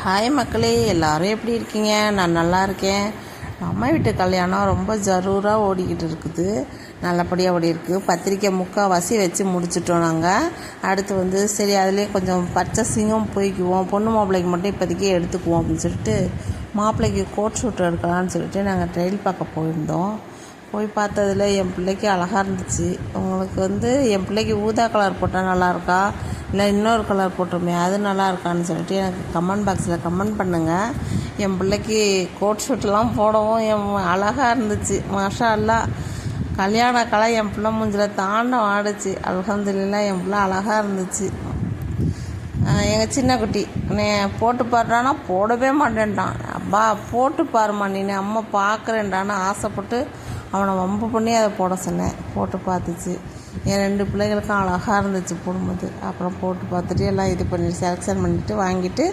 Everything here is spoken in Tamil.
ஹாய் மக்களே, எல்லோரும் எப்படி இருக்கீங்க? நான் நல்லா இருக்கேன். அம்மா வீட்டு கல்யாணம் ரொம்ப ஜரூராக ஓடிக்கிட்டு இருக்குது. நல்லபடியாக ஓடி இருக்குது. பத்திரிக்கை முக்கால்வாசி வச்சு முடிச்சிட்டோம். நாங்கள் அடுத்து சரி அதிலே கொஞ்சம் பர்ச்சேசிங்கும் போய்க்குவோம், பொண்ணு மாப்பிள்ளைக்கு மட்டும் இப்போதைக்கு எடுத்துக்குவோம் அப்படின்னு சொல்லிட்டு மாப்பிள்ளைக்கு கோட் ஷூட் எடுக்கலான்னு சொல்லிட்டு நாங்கள் ட்ரெயில் பார்க்க போயிருந்தோம். போய் பார்த்ததில் என் பிள்ளைக்கு அழகாக இருந்துச்சு. உங்களுக்கு என் பிள்ளைக்கு ஊதா கலர் போட்டால் நல்லாயிருக்கா, இல்லை இன்னொரு கலர் போட்டோமே அது நல்லா இருக்கான்னு சொல்லிட்டு எனக்கு கமெண்ட் பாக்ஸில் கமெண்ட் பண்ணுங்கள். என் பிள்ளைக்கு கோட் ஷூட்லாம் போடவும் அழகாக இருந்துச்சு. மாஷா அல்லா, கல்யாண கலை என் பிள்ளை மூஞ்சில் தாண்டம் ஆடுச்சு. அல்ஹம்துலில்லாஹ், என் பிள்ளை அழகாக இருந்துச்சு. எங்கள் சின்ன குட்டி நீ போட்டு பாடுறான்னா போடவே மாட்டேன்ட்டான். அப்பா போட்டு பாருமா நீ, அம்மா பார்க்குறேன்டான்னு ஆசைப்பட்டு அவனை வம்பு பண்ணி அதை போட சொன்னேன். போட்டு பார்த்துச்சு. என் 2 பிள்ளைகளுக்கும் அழகாக இருந்துச்சு போடும்போது. அப்புறம் போட்டு பார்த்துட்டு எல்லாம் இது பண்ணி செலெக்ஷன் பண்ணிவிட்டு வாங்கிட்டு